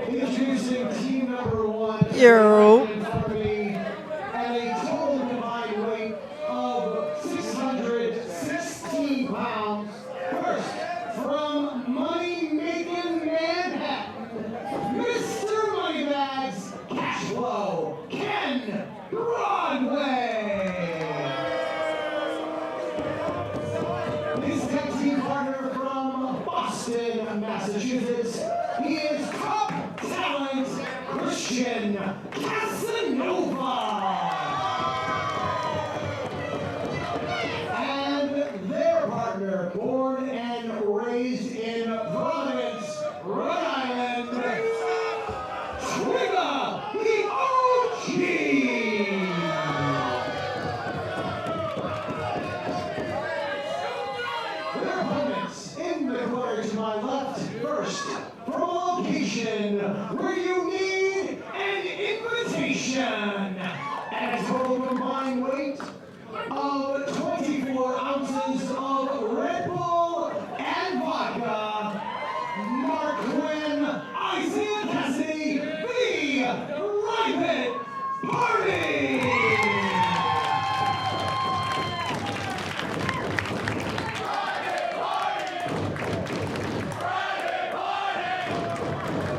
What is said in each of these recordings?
Introducing team number 1. Yo. At a total combined weight of 616 pounds. First, from Money-Making Manhattan, Mr. Moneybags Cashflow, Ken Broadway. His tag team partner from Boston, Massachusetts, he is top talent Christian Casanova. And their partner, born and raised in Providence, Rhode Island, Trigga, the OG. Their opponents in the corner to my left. First, from a location where you need an invitation. At a total combined weight of 24 ounces of Red Bull and vodka, Mark Quinn, Isaiah Cassidy, the Private Party.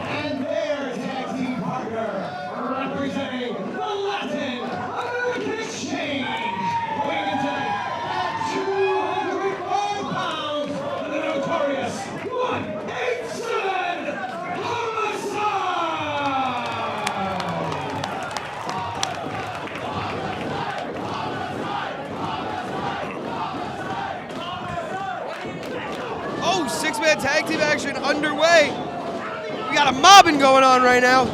And their tag team partner, representing the Latin American Exchange, weighing in tonight at 205 pounds, the notorious 187 Homicide! Oh, six-man tag team action underway. We got a mobbing going on right now.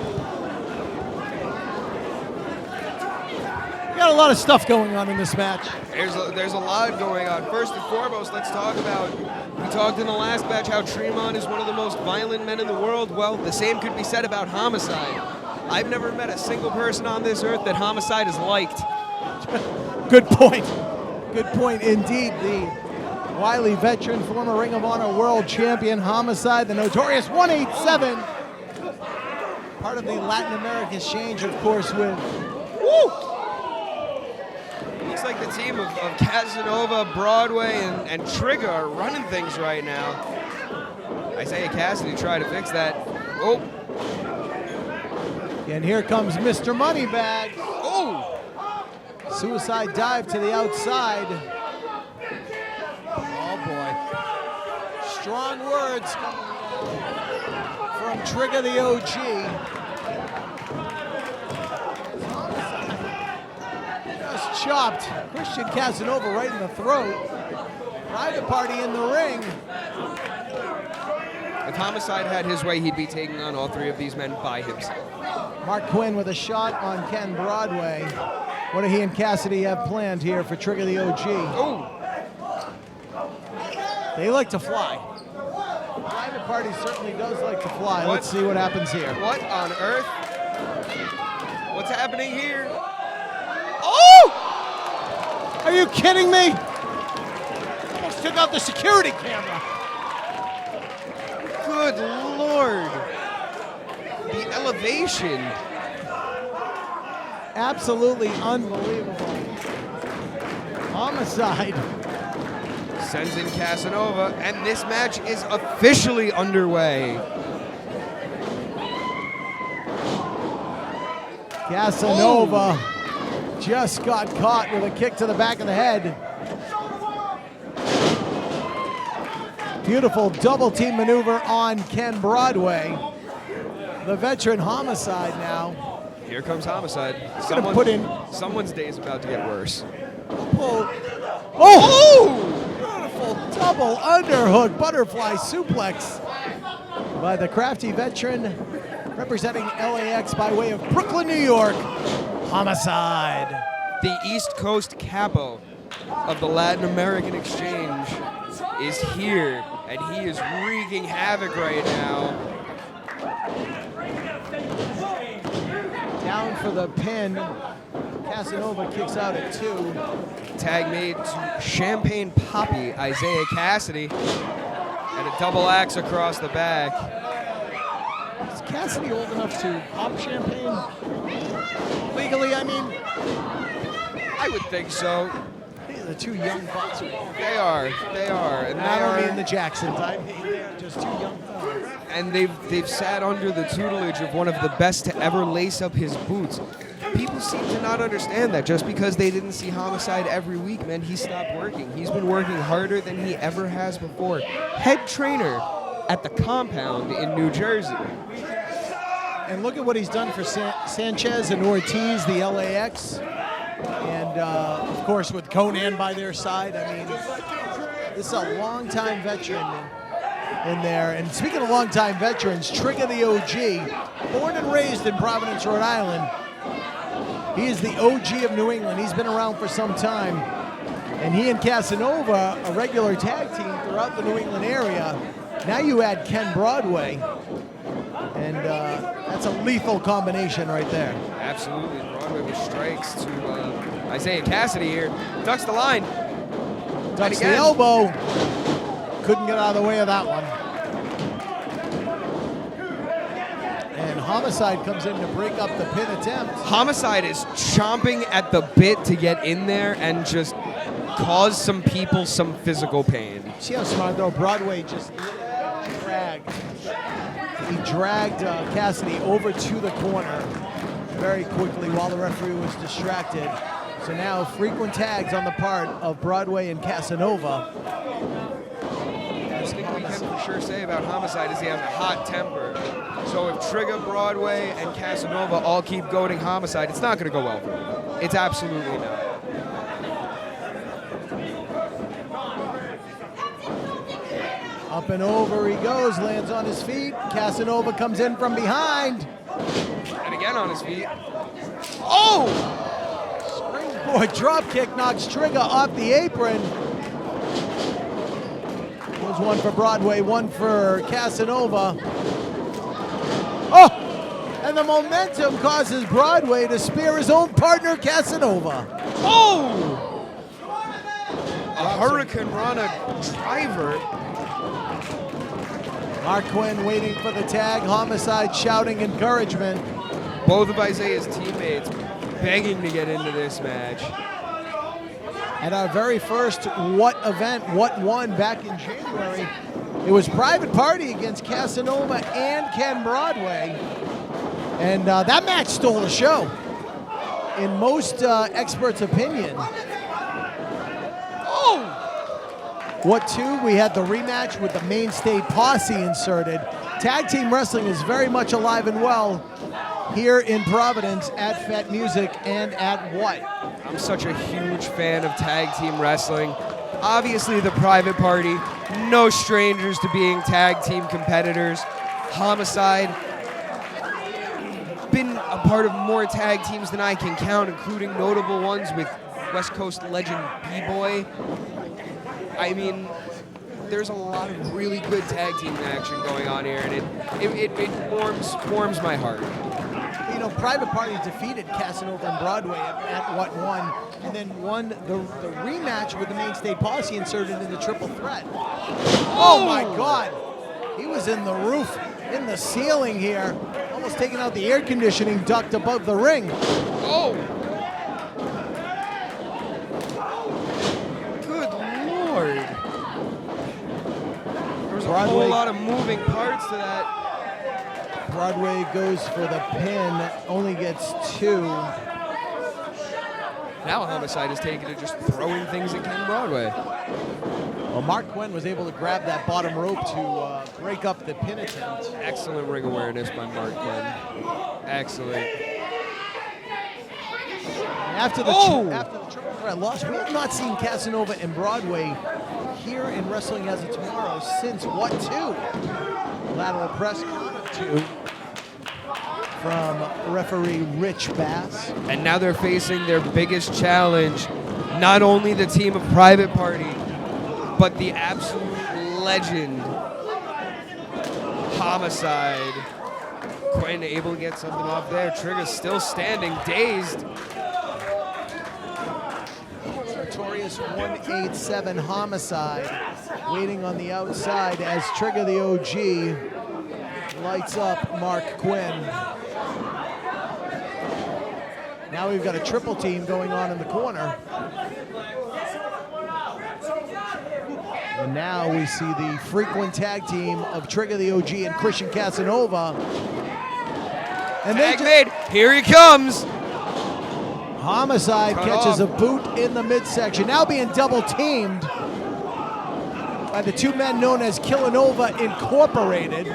We got a lot of stuff going on in this match. There's a lot going on. First and foremost, let's talk about, we talked in the last match how Tremont is one of the most violent men in the world. Well, the same could be said about Homicide. I've never met a single person on this earth that Homicide has liked. Good point. Good point indeed. The wily veteran, former Ring of Honor World Champion Homicide, the notorious 187. Part of the Latin American Exchange, of course, with Looks like the team of Casanova, Broadway, and Trigga are running things right now. Isaiah Cassidy tried to fix that. Oh. And here comes Mr. Moneybags. Oh! Suicide dive to the outside. Oh boy. Strong words coming from Trigga the OG. Just chopped Christian Casanova right in the throat. Private Party in the ring. If Homicide had his way, he'd be taking on all three of these men by himself. Mark Quinn with a shot on Ken Broadway. What do he and Cassidy have planned here for Trigga the OG? Oh! They like to fly. Private Party certainly does like to fly. Let's see what happens here. What on earth? What's happening here? Oh! Are you kidding me? Almost took out the security camera. Good Lord. The elevation. Absolutely unbelievable. Homicide sends in Casanova, and this match is officially underway. Casanova just got caught with a kick to the back of the head. Beautiful double team maneuver on Ken Broadway. The veteran Homicide now. Here comes Homicide. Someone's day is about to get worse. Oh! Beautiful double underhook butterfly suplex by the crafty veteran representing LAX by way of Brooklyn, New York, Homicide. The East Coast capo of the Latin American Exchange is here, and he is wreaking havoc right now. Down for the pin. Casanova kicks out at 2. Tag made to Champagne Poppy, Isaiah Cassidy. And a double axe across the back. Is Cassidy old enough to pop champagne? Legally, I mean. I would think so. These are 2 young bucks. They are. And I don't mean the Jacksons. I mean they're just 2 young fellas. And they've sat under the tutelage of one of the best to ever lace up his boots. People seem to not understand that just because they didn't see Homicide every week, man, he stopped working. He's been working harder than he ever has before. Head trainer at the Compound in New Jersey. And look at what he's done for Sanchez and Ortiz, the LAX. And, of course, with Conan by their side. I mean, this is a longtime veteran in there. And speaking of longtime veterans, Trigga the OG, born and raised in Providence, Rhode Island. He is the OG of New England. He's been around for some time. And he and Casanova, a regular tag team throughout the New England area. Now you add Ken Broadway. And that's a lethal combination right there. Absolutely. Broadway with strikes to Isaiah Cassidy here. Ducks the line. Ducks the elbow. Couldn't get out of the way of that one. And Homicide comes in to break up the pin attempt. Homicide is chomping at the bit to get in there and just cause some people some physical pain. See how smart though? Broadway just dragged. He dragged Cassidy over to the corner very quickly while the referee was distracted. So now frequent tags on the part of Broadway and Casanova. The thing we can for sure say about Homicide is he has a hot temper. So if Trigga, Broadway, and Casanova all keep goading Homicide, it's not going to go well for him. It's absolutely not. Up and over he goes, lands on his feet. Casanova comes in from behind. And again on his feet. Oh! Springboard drop kick knocks Trigga off the apron. There's one for Broadway, one for Casanova. Oh! And the momentum causes Broadway to spear his own partner, Casanova. Oh! A Hurricane Rana driver. Mark Quinn waiting for the tag. Homicide shouting encouragement. Both of Isaiah's teammates begging to get into this match. At our very first What event, What Won back in January, it was Private Party against Casanova and Ken Broadway. And that match stole the show, in most experts' opinion. Oh! What 2? We had the rematch with the Mainstay Posse inserted. Tag team wrestling is very much alive and well here in Providence at Fat Music and at What. I'm such a huge fan of tag team wrestling. Obviously the Private Party, no strangers to being tag team competitors. Homicide, been a part of more tag teams than I can count, including notable ones with West Coast legend B-Boy. I mean, there's a lot of really good tag team action going on here, and it warms my heart. You know, Private Party defeated Casanova and Broadway at What Won, and then won the rematch with the Mainstay Posse inserted in the triple threat. Oh my God! He was in the roof, in the ceiling here, almost taking out the air conditioning duct above the ring. Oh! Lord. There's a whole lot of moving parts to that. Broadway goes for the pin, only gets 2. Now Homicide is taking to just throwing things at Ken Broadway. Well, Mark Quinn was able to grab that bottom rope to break up the pin attempt. Excellent ring awareness by Mark Quinn. Excellent. After the triple threat loss, we have not seen Casanova and Broadway here in Wrestling As of Tomorrow since What 2? Lateral press count of 2 from referee Rich Bass. And now they're facing their biggest challenge, not only the team of Private Party, but the absolute legend, Homicide. Quinn able to get something off there. Trigga's still standing, dazed. Notorious 187 Homicide waiting on the outside as Trigga the OG lights up Mark Quinn. Now we've got a triple team going on in the corner. And now we see the frequent tag team of Trigga the OG and Christian Casanova. And tag made. Here he comes. Homicide catches a boot in the midsection. Now being double teamed by the two men known as Casanova Incorporated.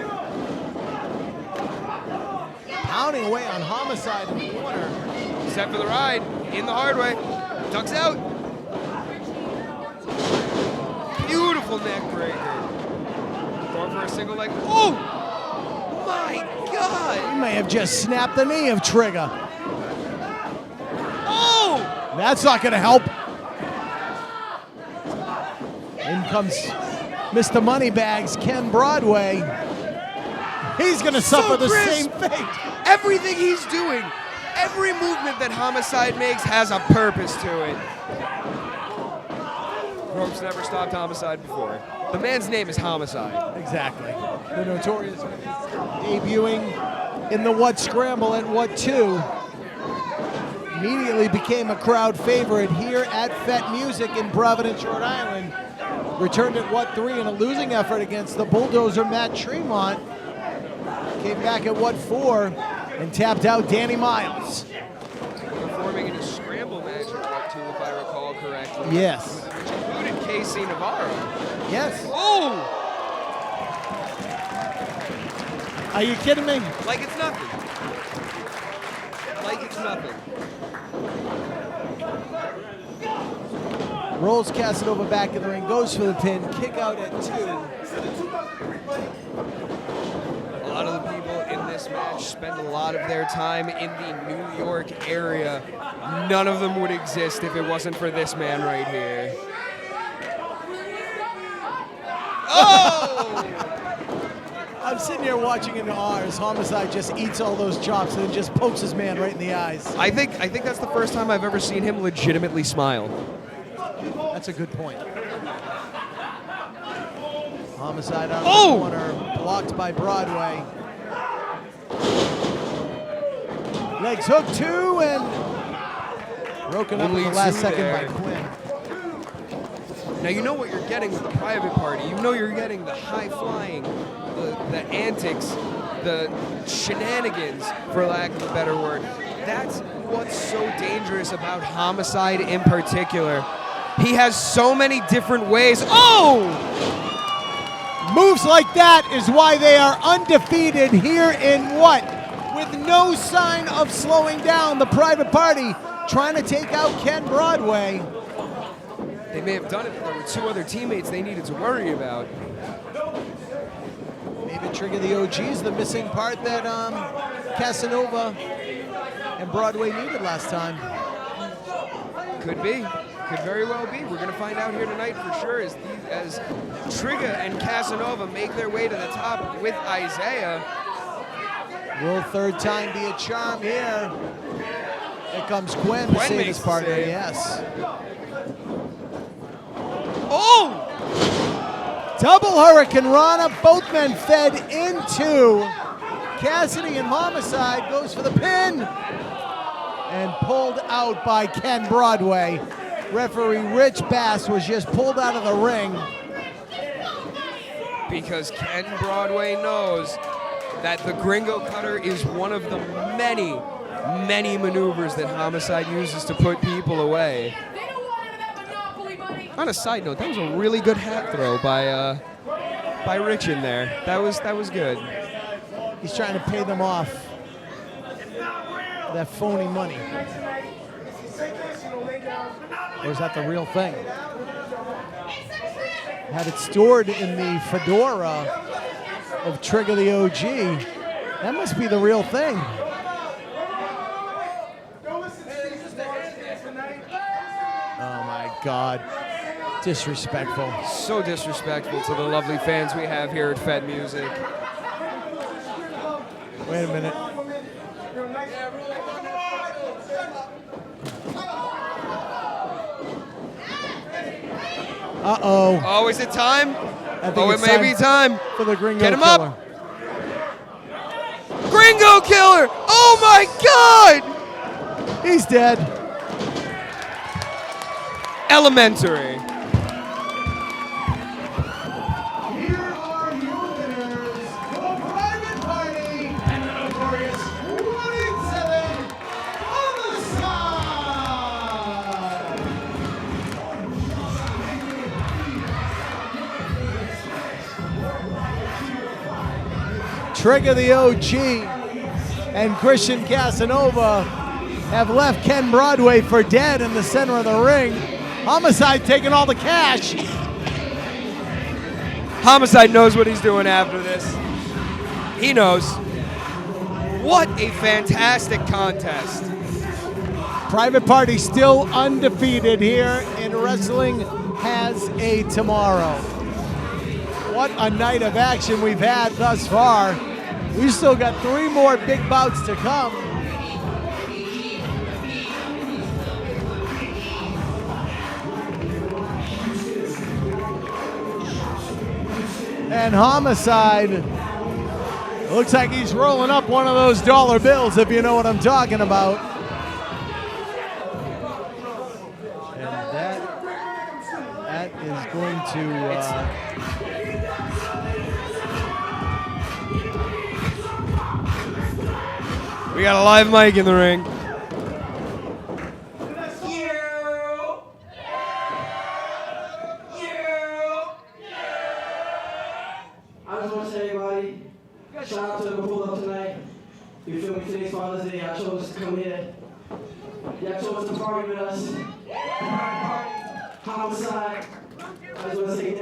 Pounding away on Homicide in the corner. Set for the ride. In the hard way. Ducks out. Beautiful neck breaker. Going for a single leg. Oh! My God! He may have just snapped the knee of Trigga. Oh! That's not going to help. In comes Mr. Moneybags, Ken Broadway. He's going to suffer the same fate. Everything he's doing, every movement that Homicide makes has a purpose to it. Ropes never stopped Homicide before. The man's name is Homicide. Exactly. The Notorious debuting in the What Scramble and What 2. Immediately became a crowd favorite here at Fet Music in Providence, Rhode Island. Returned at What 3 in a losing effort against the Bulldozer Matt Tremont. Came back at What 4 and tapped out Danny Miles. Performing in a scramble match at What 2, if I recall correctly. Yes. Included Casey Navarro. Yes. Oh! Are you kidding me? Like it's nothing. Like it's nothing. Rolls Casanova back in the ring, goes for the pin, kick out at 2. A lot of the people in this match spend a lot of their time in the New York area. None of them would exist if it wasn't for this man right here. Oh! I'm sitting here watching in awe as Homicide just eats all those chops and then just pokes his man right in the eyes. I think that's the first time I've ever seen him legitimately smile. That's a good point. Homicide out of the corner, blocked by Broadway. Legs hook 2 and broken up in the last second by Quinn. Now you know what you're getting with the private party. You know you're getting the high flying, the antics, the shenanigans, for lack of a better word. That's what's so dangerous about Homicide in particular. He has so many different ways. Oh! Moves like that is why they are undefeated here in What? With no sign of slowing down. The private party trying to take out Ken Broadway. They may have done it, but there were 2 other teammates they needed to worry about. Maybe Trigga the OG is the missing part that Casanova and Broadway needed last time. Could be. Could very well be. We're going to find out here tonight for sure as Trigga and Casanova make their way to the top with Isaiah. Will third time be a charm here? Here comes Quinn to save his partner, yes. Oh! Double Hurricane Rana, both men fed into Cassidy, and Homicide goes for the pin and pulled out by Ken Broadway. Referee Rich Bass was just pulled out of the ring. Because Ken Broadway knows that the Gringo Cutter is one of the many, many maneuvers that Homicide uses to put people away. On a side note, that was a really good hat throw by Rich in there. That was good. He's trying to pay them off that phony money. Or is that the real thing? Had it stored in the fedora of Trigga the OG. That must be the real thing. Oh my God. Disrespectful. So disrespectful to the lovely fans we have here at Fet Music. Wait a minute. Uh-oh. Oh, is it time? I think Oh, it it's may be time. for the Gringo Get him Killer. up. Gringo Killer! Oh my God! He's dead. Elementary. Here are your winners, the Private Party and the notorious 187 Homicide. Trigga the OG and Christian Casanova have left Ken Broadway for dead in the center of the ring. Homicide taking all the cash. Homicide knows what he's doing after this. He knows. What a fantastic contest. Private Party still undefeated here in Wrestling Has a Tomorrow. What a night of action we've had thus far. We've still got 3 more big bouts to come. And Homicide looks like he's rolling up one of those dollar bills, if you know what I'm talking about. And that is going to... We got a live mic in the ring. I just want to say, everybody, shout out to them who pulled up tonight. You feel me? Today's Father's Day. Y'all chose to come here. Y'all chose to party with us. Homicide. I just want to say